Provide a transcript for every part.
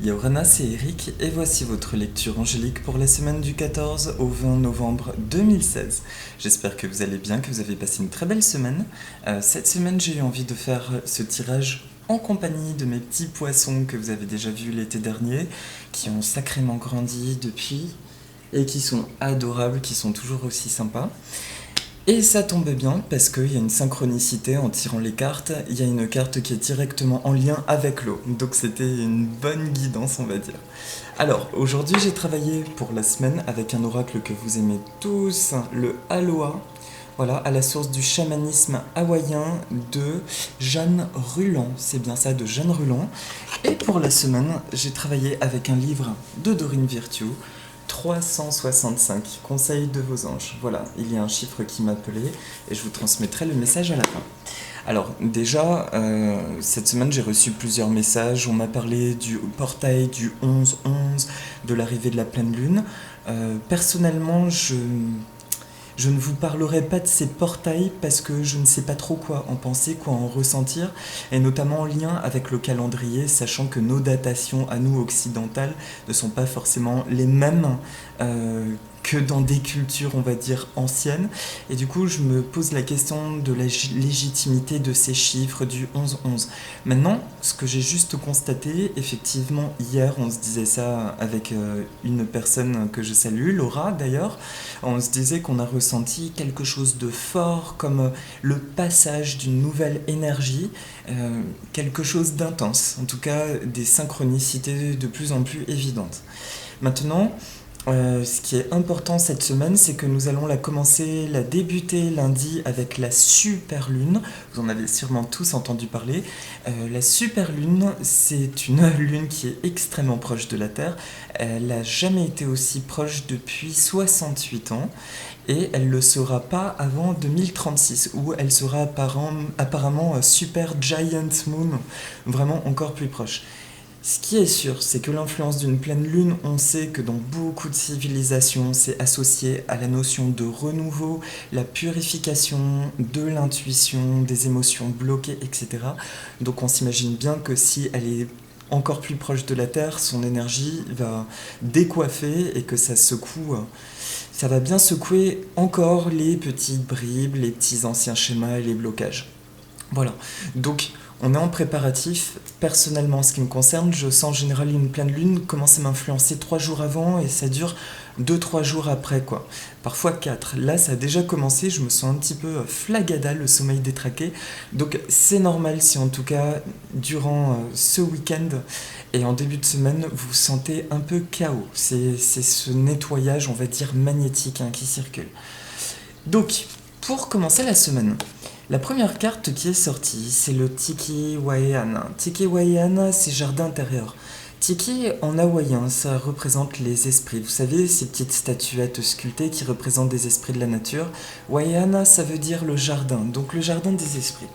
Yorana, c'est Eric et voici votre lecture angélique pour la semaine du 14 au 20 novembre 2016. J'espère que vous allez bien, que vous avez passé une très belle semaine. Cette semaine, j'ai eu envie de faire ce tirage en compagnie de mes petits poissons que vous avez déjà vus l'été dernier, qui ont sacrément grandi depuis et qui sont adorables, qui sont toujours aussi sympas. Et ça tombe bien parce qu'il y a une synchronicité en tirant les cartes. Il y a une carte qui est directement en lien avec l'eau. Donc c'était une bonne guidance, on va dire. Alors, aujourd'hui, j'ai travaillé pour la semaine avec un oracle que vous aimez tous, le Aloha. Voilà, à la source du chamanisme hawaïen de Jeanne Ruland. C'est bien ça, de Jeanne Ruland. Et pour la semaine, j'ai travaillé avec un livre de Dorine Virtue. 365, conseils de vos anges. Voilà, il y a un chiffre qui m'appelait et je vous transmettrai le message à la fin. Alors déjà, cette semaine j'ai reçu plusieurs messages. On m'a parlé du portail du 11-11, de l'arrivée de la pleine lune. Personnellement, je ne vous parlerai pas de ces portails parce que je ne sais pas trop quoi en penser, quoi en ressentir, et notamment en lien avec le calendrier, sachant que nos datations à nous occidentales ne sont pas forcément les mêmes que dans des cultures, on va dire, anciennes. Et du coup, je me pose la question de la légitimité de ces chiffres du 11-11. Maintenant, ce que j'ai juste constaté, effectivement, hier, on se disait ça avec une personne que je salue, Laura d'ailleurs, on se disait qu'on a ressenti quelque chose de fort, comme le passage d'une nouvelle énergie, quelque chose d'intense, en tout cas des synchronicités de plus en plus évidentes. Maintenant, ce qui est important cette semaine, c'est que nous allons la débuter lundi avec la super lune. Vous en avez sûrement tous entendu parler. La super lune, c'est une lune qui est extrêmement proche de la Terre. Elle n'a jamais été aussi proche depuis 68 ans. Et elle ne le sera pas avant 2036, où elle sera apparemment super giant moon, vraiment encore plus proche. Ce qui est sûr, c'est que l'influence d'une pleine lune, on sait que dans beaucoup de civilisations, c'est associé à la notion de renouveau, la purification de l'intuition, des émotions bloquées, etc. Donc on s'imagine bien que si elle est encore plus proche de la Terre, son énergie va décoiffer et que ça secoue, ça va bien secouer encore les petites bribes, les petits anciens schémas et les blocages. Voilà, donc on est en préparatif. Personnellement, en ce qui me concerne, je sens en général une pleine lune commence à m'influencer 3 jours avant et ça dure 2-3 jours après, quoi. Parfois 4. Là, ça a déjà commencé, je me sens un petit peu flagada, le sommeil détraqué. Donc c'est normal si en tout cas, durant ce week-end et en début de semaine, vous sentez un peu chaos. C'est ce nettoyage, on va dire, magnétique qui circule. Donc, pour commencer la semaine, la première carte qui est sortie, c'est le Tiki Waiana. Tiki Waiana, c'est jardin intérieur. Tiki, en hawaïen, ça représente les esprits. Vous savez, ces petites statuettes sculptées qui représentent des esprits de la nature. Waiana, ça veut dire le jardin, donc le jardin des esprits.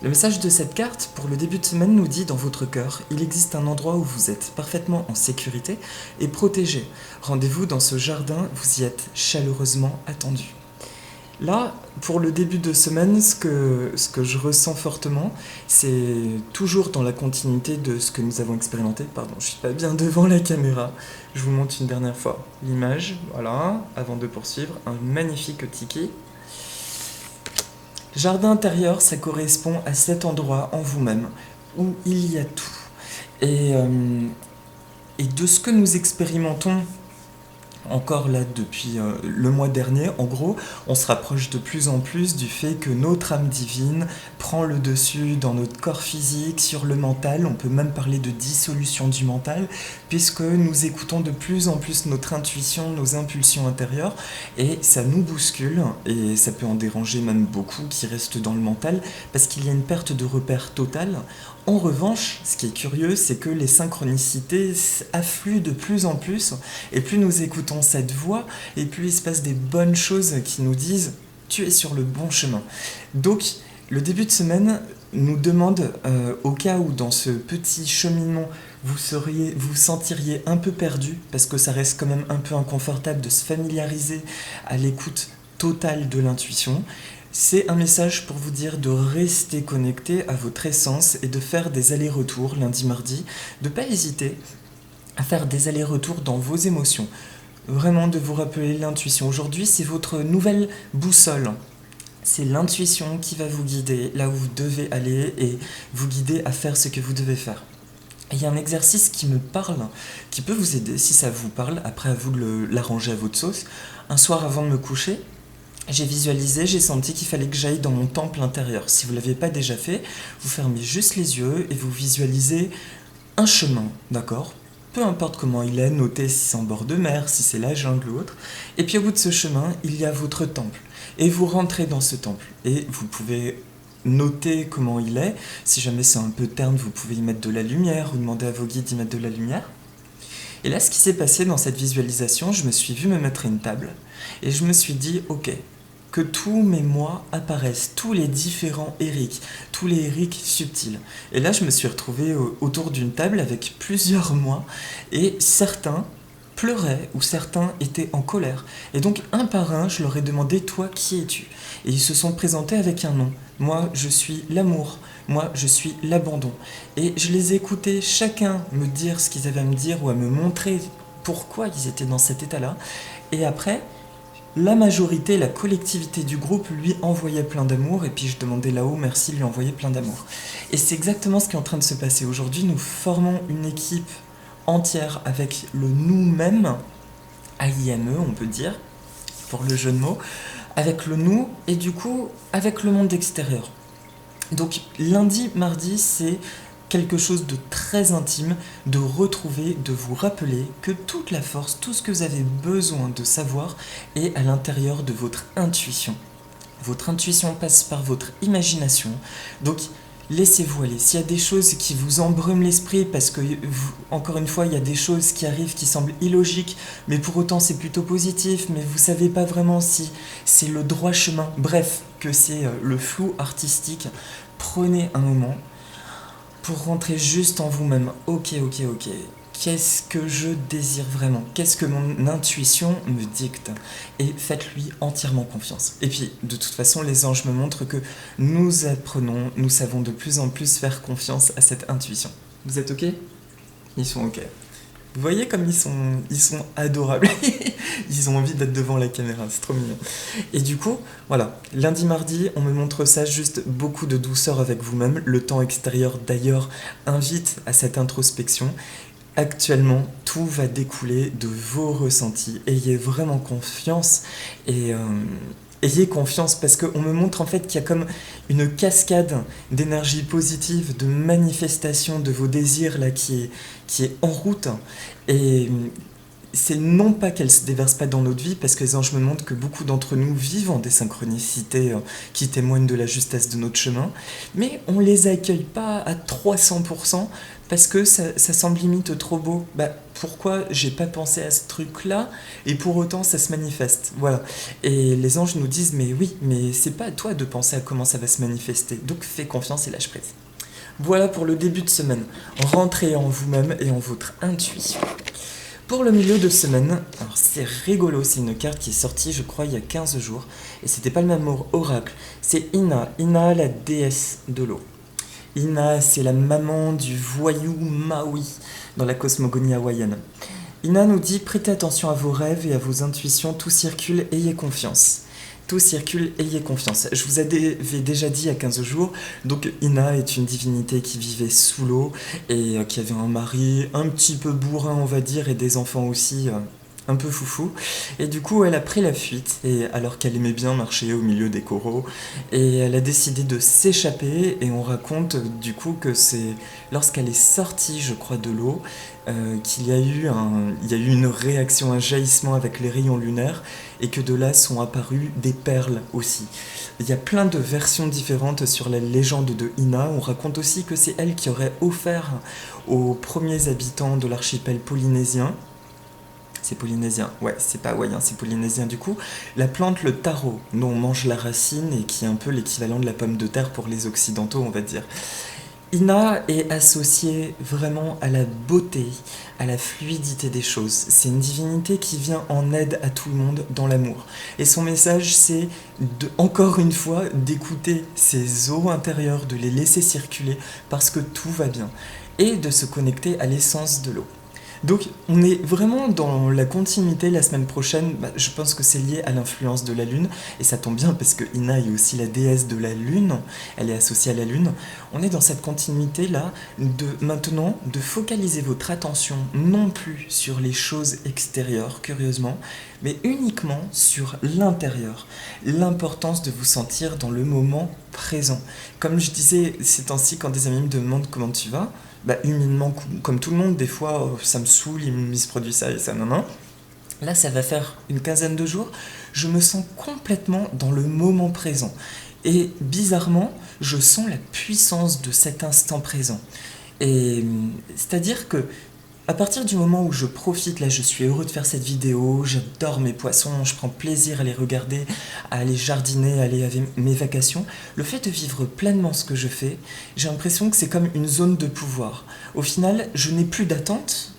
Le message de cette carte, pour le début de semaine, nous dit dans votre cœur, il existe un endroit où vous êtes parfaitement en sécurité et protégé. Rendez-vous dans ce jardin, vous y êtes chaleureusement attendu. Là, pour le début de semaine, ce que je ressens fortement, c'est toujours dans la continuité de ce que nous avons expérimenté. Pardon, je suis pas bien devant la caméra. Je vous montre une dernière fois l'image, voilà, avant de poursuivre. Un magnifique tiki. Jardin intérieur, ça correspond à cet endroit en vous-même où il y a tout. Et de ce que nous expérimentons encore là depuis le mois dernier, en gros, on se rapproche de plus en plus du fait que notre âme divine prend le dessus dans notre corps physique, sur le mental. On peut même parler de dissolution du mental, puisque nous écoutons de plus en plus notre intuition, nos impulsions intérieures, et ça nous bouscule, et ça peut en déranger même beaucoup qui restent dans le mental, parce qu'il y a une perte de repère totale. En revanche, ce qui est curieux, c'est que les synchronicités affluent de plus en plus, et plus nous écoutons cette voix, et plus il se passe des bonnes choses qui nous disent « tu es sur le bon chemin ». Donc, le début de semaine nous demande, au cas où dans ce petit cheminement, vous sentiriez un peu perdu, parce que ça reste quand même un peu inconfortable de se familiariser à l'écoute totale de l'intuition, c'est un message pour vous dire de rester connecté à votre essence et de faire des allers-retours lundi, mardi, de ne pas hésiter à faire des allers-retours dans vos émotions. Vraiment de vous rappeler l'intuition. Aujourd'hui, c'est votre nouvelle boussole. C'est l'intuition qui va vous guider là où vous devez aller et vous guider à faire ce que vous devez faire. Et il y a un exercice qui me parle, qui peut vous aider si ça vous parle, après à vous de l'arranger à votre sauce. Un soir avant de me coucher, j'ai visualisé, j'ai senti qu'il fallait que j'aille dans mon temple intérieur. Si vous ne l'avez pas déjà fait, vous fermez juste les yeux et vous visualisez un chemin, d'accord ? Peu importe comment il est, notez si c'est en bord de mer, si c'est la jungle ou autre. Et puis au bout de ce chemin, il y a votre temple. Et vous rentrez dans ce temple. Et vous pouvez noter comment il est. Si jamais c'est un peu terne, vous pouvez y mettre de la lumière ou demander à vos guides d'y mettre de la lumière. Et là, ce qui s'est passé dans cette visualisation, je me suis vu me mettre à une table. Et je me suis dit, ok, que tous mes moi apparaissent, tous les différents Eric, tous les Eric subtils. Et là, je me suis retrouvé autour d'une table avec plusieurs moi, et certains pleuraient ou certains étaient en colère. Et donc, un par un, je leur ai demandé, toi, qui es-tu ? Et ils se sont présentés avec un nom. Moi, je suis l'amour. Moi, je suis l'abandon. Et je les ai écoutés chacun me dire ce qu'ils avaient à me dire ou à me montrer pourquoi ils étaient dans cet état-là. Et après, la majorité, la collectivité du groupe lui envoyait plein d'amour et puis je demandais là-haut merci de lui envoyer plein d'amour. Et c'est exactement ce qui est en train de se passer. Aujourd'hui, nous formons une équipe entière avec le nous-mêmes, AIME on peut dire, pour le jeu de mots, avec le nous et du coup avec le monde extérieur. Donc lundi, mardi, c'est quelque chose de très intime, de retrouver, de vous rappeler que toute la force, tout ce que vous avez besoin de savoir est à l'intérieur de votre intuition. Votre intuition passe par votre imagination, donc laissez-vous aller. S'il y a des choses qui vous embrument l'esprit, parce que, encore une fois, il y a des choses qui arrivent qui semblent illogiques, mais pour autant c'est plutôt positif, mais vous savez pas vraiment si c'est le droit chemin, bref, que c'est le flou artistique, prenez un moment pour rentrer juste en vous-même. Ok. Qu'est-ce que je désire vraiment ? Qu'est-ce que mon intuition me dicte ? Et faites-lui entièrement confiance. Et puis, de toute façon, les anges me montrent que nous apprenons, nous savons de plus en plus faire confiance à cette intuition. Vous êtes ok ? Ils sont ok. Vous voyez comme ils sont adorables. Ils ont envie d'être devant la caméra, c'est trop mignon. Et du coup, voilà, lundi, mardi, on me montre ça, juste beaucoup de douceur avec vous-même. Le temps extérieur, d'ailleurs, invite à cette introspection. Actuellement, tout va découler de vos ressentis. Ayez vraiment confiance et ayez confiance parce qu'on me montre en fait qu'il y a comme une cascade d'énergie positive, de manifestation de vos désirs là qui est en route. Et c'est non pas qu'elle ne se déverse pas dans notre vie, parce que les anges me montrent que beaucoup d'entre nous vivent en des synchronicités qui témoignent de la justesse de notre chemin, mais on ne les accueille pas à 300%, parce que ça semble limite trop beau. Pourquoi j'ai pas pensé à ce truc-là, et pour autant ça se manifeste. Voilà. Et les anges nous disent, mais oui, mais c'est pas à toi de penser à comment ça va se manifester, donc fais confiance et lâche prise. Voilà pour le début de semaine. Rentrez en vous-même et en votre intuition. Pour le milieu de semaine, alors c'est rigolo, c'est une carte qui est sortie je crois il y a 15 jours, et c'était pas le même oracle, c'est Ina, la déesse de l'eau. Ina, c'est la maman du voyou Maui dans la cosmogonie hawaïenne. Ina nous dit, prêtez attention à vos rêves et à vos intuitions, tout circule, ayez confiance. Tout circule, ayez confiance. Je vous avais déjà dit il y a 15 jours, donc Ina est une divinité qui vivait sous l'eau et qui avait un mari un petit peu bourrin on va dire et des enfants aussi un peu foufou. Et du coup elle a pris la fuite et alors qu'elle aimait bien marcher au milieu des coraux et elle a décidé de s'échapper et on raconte du coup que c'est lorsqu'elle est sortie je crois de l'eau qu'il y a eu une réaction, un jaillissement avec les rayons lunaires et que de là sont apparues des perles aussi. Il y a plein de versions différentes sur la légende de Ina. On raconte aussi que c'est elle qui aurait offert aux premiers habitants de l'archipel polynésien, c'est polynésien, ouais, c'est pas hawaïen, c'est polynésien du coup, la plante le taro, dont on mange la racine et qui est un peu l'équivalent de la pomme de terre pour les occidentaux, on va dire. Ina est associée vraiment à la beauté, à la fluidité des choses. C'est une divinité qui vient en aide à tout le monde dans l'amour. Et son message, c'est encore une fois d'écouter ses eaux intérieures, de les laisser circuler parce que tout va bien. Et de se connecter à l'essence de l'eau. Donc on est vraiment dans la continuité la semaine prochaine. Je pense que c'est lié à l'influence de la Lune. Et ça tombe bien parce que Ina est aussi la déesse de la Lune. Elle est associée à la Lune. On est dans cette continuité-là de maintenant de focaliser votre attention non plus sur les choses extérieures, curieusement, mais uniquement sur l'intérieur. L'importance de vous sentir dans le moment présent. Comme je disais ces temps-ci, quand des amis me demandent comment tu vas, humainement, comme tout le monde, des fois, ça me saoule, il se produit ça et ça, non, non. Là, ça va faire une quinzaine de jours, je me sens complètement dans le moment présent. Et bizarrement, je sens la puissance de cet instant présent. Et c'est-à-dire que à partir du moment où je profite, là je suis heureux de faire cette vidéo, j'adore mes poissons, je prends plaisir à les regarder, à aller jardiner, à aller avec mes vacations, le fait de vivre pleinement ce que je fais, j'ai l'impression que c'est comme une zone de pouvoir. Au final, je n'ai plus d'attente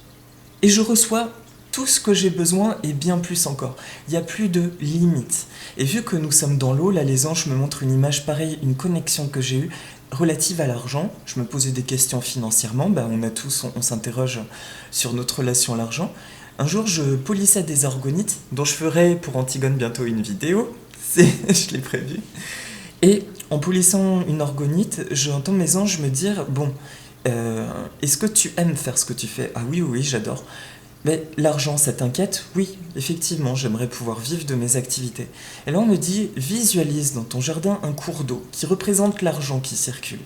et je reçois tout ce que j'ai besoin et bien plus encore. Il n'y a plus de limites. Et vu que nous sommes dans l'eau, là les anges me montrent une image pareille, une connexion que j'ai eue relative à l'argent. Je me posais des questions financièrement, on s'interroge sur notre relation à l'argent. Un jour, je polissais des orgonites, dont je ferai pour Antigone bientôt une vidéo, je l'ai prévu. Et en polissant une orgonite, j'entends mes anges me dire, est-ce que tu aimes faire ce que tu fais? Ah oui, oui, j'adore. Mais l'argent, ça t'inquiète? Oui, effectivement, j'aimerais pouvoir vivre de mes activités. Et là, on me dit, visualise dans ton jardin un cours d'eau qui représente l'argent qui circule.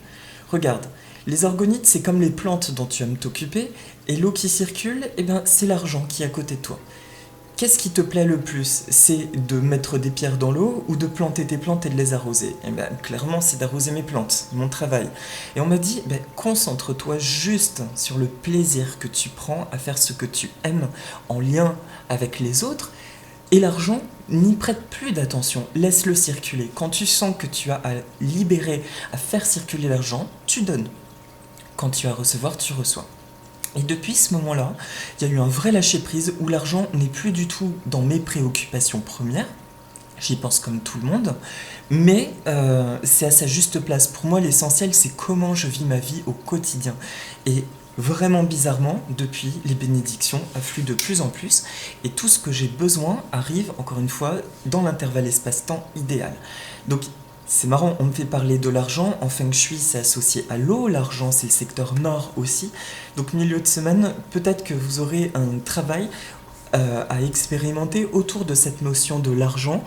Regarde, les orgonites, c'est comme les plantes dont tu aimes t'occuper, et l'eau qui circule, c'est l'argent qui est à côté de toi. Qu'est-ce qui te plaît le plus? C'est de mettre des pierres dans l'eau ou de planter tes plantes et de les arroser? Clairement, c'est d'arroser mes plantes, mon travail. Et on m'a dit, concentre-toi juste sur le plaisir que tu prends à faire ce que tu aimes en lien avec les autres. Et l'argent, n'y prête plus d'attention, laisse-le circuler. Quand tu sens que tu as à libérer, à faire circuler l'argent, tu donnes. Quand tu as à recevoir, tu reçois. Et depuis ce moment-là, il y a eu un vrai lâcher-prise où l'argent n'est plus du tout dans mes préoccupations premières. J'y pense comme tout le monde, mais c'est à sa juste place. Pour moi, l'essentiel, c'est comment je vis ma vie au quotidien. Et vraiment bizarrement, depuis, les bénédictions affluent de plus en plus, et tout ce que j'ai besoin arrive, encore une fois, dans l'intervalle espace-temps idéal. Donc, c'est marrant, on me fait parler de l'argent, en Feng Shui c'est associé à l'eau, l'argent c'est le secteur nord aussi, donc milieu de semaine, peut-être que vous aurez un travail à expérimenter autour de cette notion de l'argent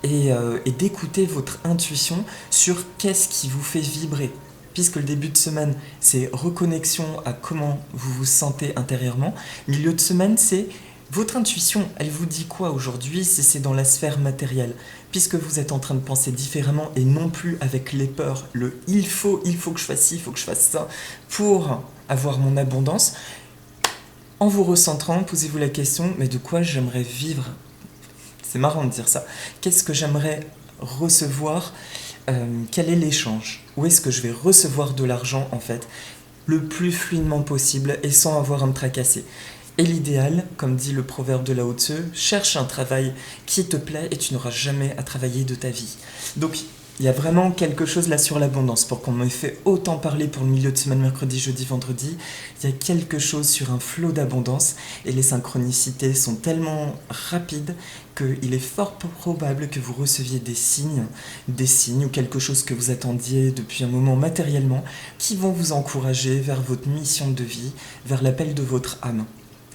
et d'écouter votre intuition sur qu'est-ce qui vous fait vibrer. Puisque le début de semaine c'est reconnexion à comment vous vous sentez intérieurement, milieu de semaine c'est votre intuition, elle vous dit quoi aujourd'hui si c'est dans la sphère matérielle? Puisque vous êtes en train de penser différemment et non plus avec les peurs, il faut que je fasse ci, il faut que je fasse ça pour avoir mon abondance. En vous recentrant, posez-vous la question, mais de quoi j'aimerais vivre? C'est marrant de dire ça. Qu'est-ce que j'aimerais recevoir? Quel est l'échange? Où est-ce que je vais recevoir de l'argent en fait le plus fluidement possible et sans avoir à me tracasser? Et l'idéal, comme dit le proverbe de Lao Tzu, cherche un travail qui te plaît et tu n'auras jamais à travailler de ta vie. Donc, il y a vraiment quelque chose là sur l'abondance. Pour qu'on m'ait fait autant parler pour le milieu de semaine, mercredi, jeudi, vendredi, il y a quelque chose sur un flot d'abondance et les synchronicités sont tellement rapides qu'il est fort probable que vous receviez des signes ou quelque chose que vous attendiez depuis un moment matériellement qui vont vous encourager vers votre mission de vie, vers l'appel de votre âme.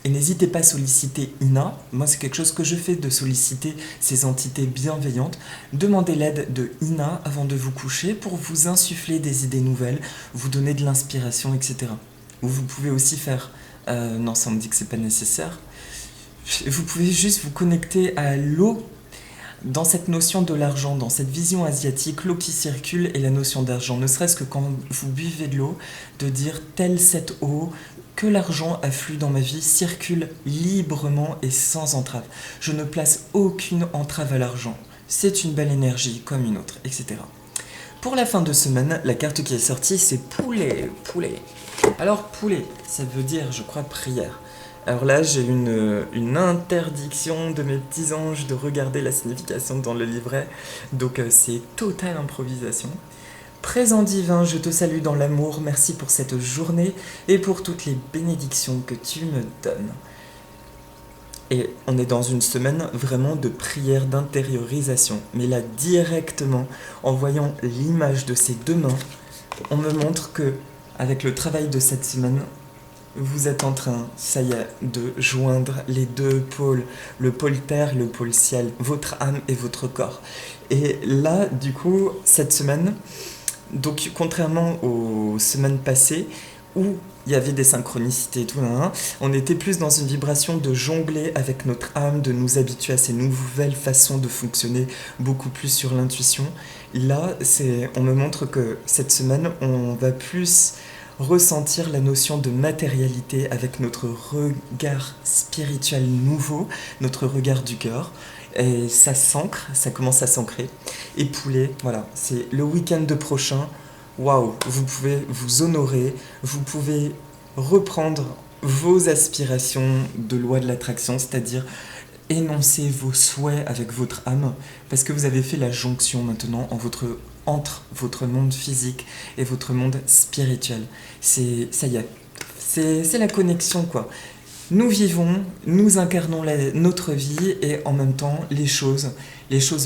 Et n'hésitez pas à solliciter Ina. Moi, c'est quelque chose que je fais, de solliciter ces entités bienveillantes. Demandez l'aide de Ina avant de vous coucher pour vous insuffler des idées nouvelles, vous donner de l'inspiration, etc. Ou vous pouvez aussi faire... non, ça on me dit que c'est pas nécessaire. Vous pouvez juste vous connecter à l'eau dans cette notion de l'argent, dans cette vision asiatique, l'eau qui circule et la notion d'argent. Ne serait-ce que quand vous buvez de l'eau, de dire telle cette eau, que l'argent afflue dans ma vie, circule librement et sans entrave. Je ne place aucune entrave à l'argent. C'est une belle énergie comme une autre, etc. Pour la fin de semaine, la carte qui est sortie, c'est poulet. Alors poulet, ça veut dire, je crois, prière. Alors là, j'ai une interdiction de mes petits anges de regarder la signification dans le livret, donc c'est totale improvisation. Présent divin, je te salue dans l'amour, merci pour cette journée et pour toutes les bénédictions que tu me donnes. Et on est dans une semaine vraiment de prière d'intériorisation. Mais là, directement, en voyant l'image de ces deux mains, on me montre que, avec le travail de cette semaine, vous êtes en train, ça y est, de joindre les deux pôles, le pôle terre et le pôle ciel, votre âme et votre corps. Et là, du coup, cette semaine, donc contrairement aux semaines passées, où il y avait des synchronicités et tout, on était plus dans une vibration de jongler avec notre âme, de nous habituer à ces nouvelles façons de fonctionner, beaucoup plus sur l'intuition. Là, on me montre que cette semaine, on va plus ressentir la notion de matérialité avec notre regard spirituel nouveau, notre regard du cœur. Et ça s'ancre, ça commence à s'ancrer. Et poulet, voilà, c'est le week-end prochain. Waouh, vous pouvez vous honorer, vous pouvez reprendre vos aspirations de loi de l'attraction, c'est-à-dire énoncer vos souhaits avec votre âme, parce que vous avez fait la jonction maintenant entre votre monde physique et votre monde spirituel. Ça y est, c'est la connexion, quoi. Nous vivons, nous incarnons notre vie et en même temps les choses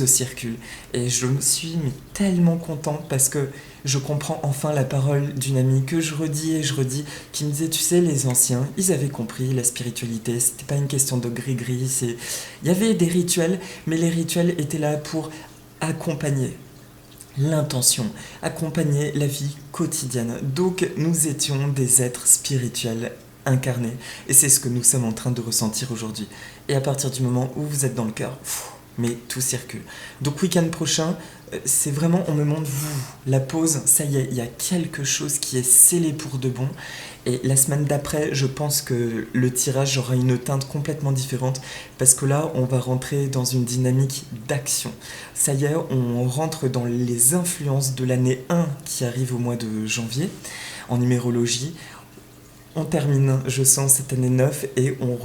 circulent. Et je me suis tellement content parce que je comprends enfin la parole d'une amie que je redis et je redis, qui me disait, tu sais, les anciens, ils avaient compris la spiritualité, c'était pas une question de gris-gris, il y avait des rituels, mais les rituels étaient là pour accompagner l'intention, accompagner la vie quotidienne. Donc nous étions des êtres spirituels incarnés. Et c'est ce que nous sommes en train de ressentir aujourd'hui. Et à partir du moment où vous êtes dans le cœur, mais tout circule. Donc week-end prochain, c'est vraiment, on me montre, la pause, ça y est, il y a quelque chose qui est scellé pour de bon. Et la semaine d'après, je pense que le tirage aura une teinte complètement différente parce que là, on va rentrer dans une dynamique d'action. Ça y est, on rentre dans les influences de l'année 1 qui arrive au mois de janvier en numérologie. On termine, je sens, cette année 9 et on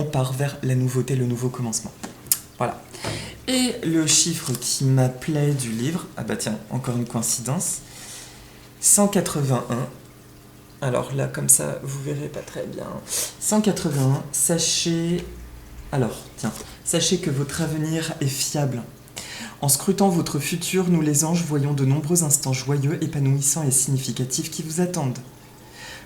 part vers la nouveauté, le nouveau commencement. Voilà. Et le chiffre qui m'appelait du livre, ah bah tiens, encore une coïncidence, 181. Alors là, comme ça, vous verrez pas très bien. 181, sachez que votre avenir est fiable. En scrutant votre futur, nous les anges voyons de nombreux instants joyeux, épanouissants et significatifs qui vous attendent.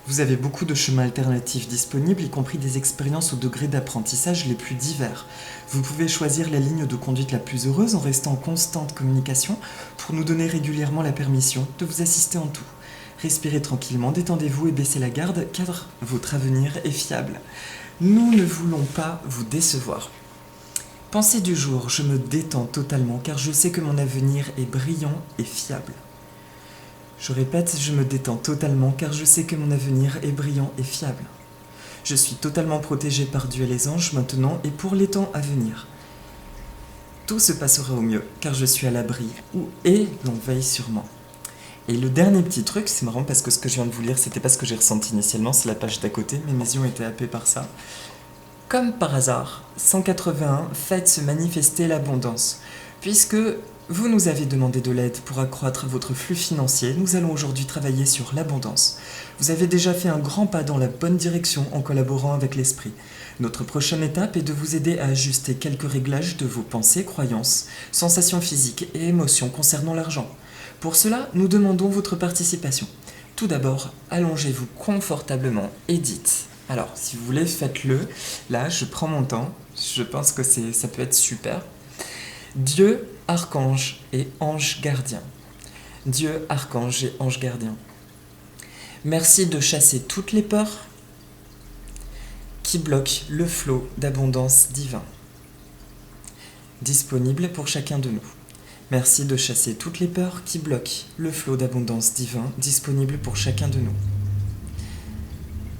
Vous avez beaucoup de chemins alternatifs disponibles, y compris des expériences au degré d'apprentissage les plus divers. Vous pouvez choisir la ligne de conduite la plus heureuse en restant en constante communication pour nous donner régulièrement la permission de vous assister en tout. Respirez tranquillement, détendez-vous et baissez la garde car votre avenir est fiable. Nous ne voulons pas vous décevoir. Pensée du jour, je me détends totalement car je sais que mon avenir est brillant et fiable. Je répète, je me détends totalement car je sais que mon avenir est brillant et fiable. Je suis totalement protégé par Dieu et les anges maintenant et pour les temps à venir. Tout se passera au mieux car je suis à l'abri et l'on veille sur moi. Et le dernier petit truc, c'est marrant parce que ce que je viens de vous lire, c'était pas ce que j'ai ressenti initialement, c'est la page d'à côté, mais mes yeux ont été happés par ça. Comme par hasard, 181, faites se manifester l'abondance. Puisque vous nous avez demandé de l'aide pour accroître votre flux financier, nous allons aujourd'hui travailler sur l'abondance. Vous avez déjà fait un grand pas dans la bonne direction en collaborant avec l'esprit. Notre prochaine étape est de vous aider à ajuster quelques réglages de vos pensées, croyances, sensations physiques et émotions concernant l'argent. Pour cela, nous demandons votre participation. Tout d'abord, allongez-vous confortablement et dites. Alors, si vous voulez, faites-le. Là, je prends mon temps. Je pense que ça peut être super. Dieu, archange et ange gardien. Dieu, archange et ange gardien. Merci de chasser toutes les peurs qui bloquent le flot d'abondance divin. Disponible pour chacun de nous. Merci de chasser toutes les peurs qui bloquent le flot d'abondance divin disponible pour chacun de nous.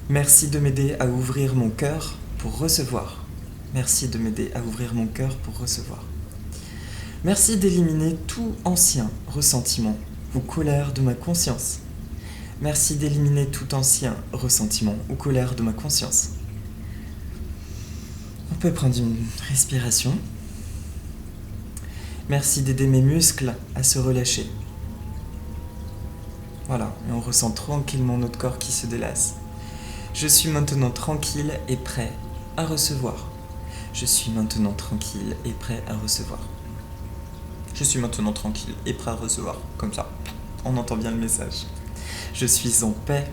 Merci de m'aider à ouvrir mon cœur pour recevoir. Merci de m'aider à ouvrir mon cœur pour recevoir. Merci d'éliminer tout ancien ressentiment ou colère de ma conscience. Merci d'éliminer tout ancien ressentiment ou colère de ma conscience. On peut prendre une respiration. Merci d'aider mes muscles à se relâcher. Voilà, et on ressent tranquillement notre corps qui se délasse. Je suis maintenant tranquille et prêt à recevoir. Je suis maintenant tranquille et prêt à recevoir. Je suis maintenant tranquille et prêt à recevoir. Comme ça, on entend bien le message. Je suis en paix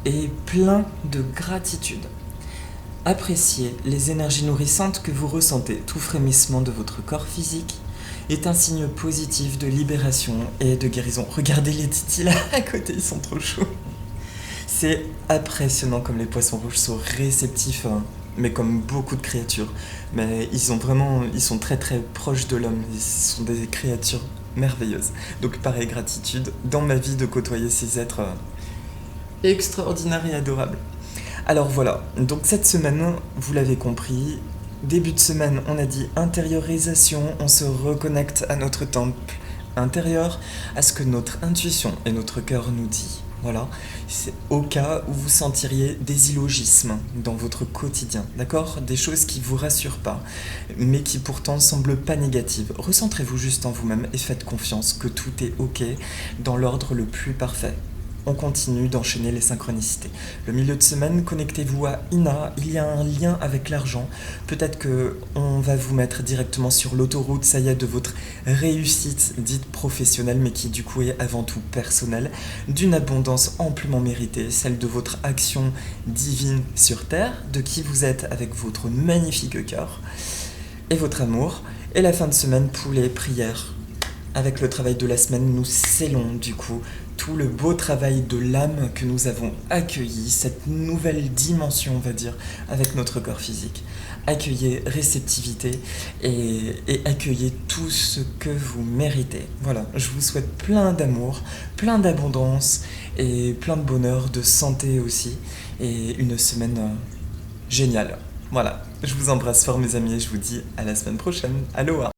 et plein de gratitude. Appréciez les énergies nourrissantes que vous ressentez. Tout frémissement de votre corps physique est un signe positif de libération et de guérison. Regardez les titis là à côté, ils sont trop chauds. C'est impressionnant comme les poissons rouges sont réceptifs, hein, mais comme beaucoup de créatures. Mais ils sont très très proches de l'homme. Ils sont des créatures merveilleuses. Donc pareil, gratitude dans ma vie de côtoyer ces êtres extraordinaires et adorables. Alors voilà, donc cette semaine, vous l'avez compris, début de semaine, on a dit intériorisation, on se reconnecte à notre temple intérieur, à ce que notre intuition et notre cœur nous dit. Voilà, c'est au cas où vous sentiriez des illogismes dans votre quotidien, d'accord? Des choses qui vous rassurent pas, mais qui pourtant semblent pas négatives. Recentrez-vous juste en vous-même et faites confiance que tout est ok dans l'ordre le plus parfait. On continue d'enchaîner les synchronicités. Le milieu de semaine, connectez-vous à Ina, il y a un lien avec l'argent. Peut-être que on va vous mettre directement sur l'autoroute, ça y est, de votre réussite dite professionnelle, mais qui du coup est avant tout personnelle, d'une abondance amplement méritée, celle de votre action divine sur Terre, de qui vous êtes avec votre magnifique cœur, et votre amour. Et la fin de semaine, pour les prières. Avec le travail de la semaine, nous scellons du coup tout le beau travail de l'âme que nous avons accueilli, cette nouvelle dimension, on va dire, avec notre corps physique. Accueillez réceptivité et accueillez tout ce que vous méritez. Voilà, je vous souhaite plein d'amour, plein d'abondance et plein de bonheur, de santé aussi, et une semaine géniale. Voilà, je vous embrasse fort mes amis et je vous dis à la semaine prochaine. Aloha!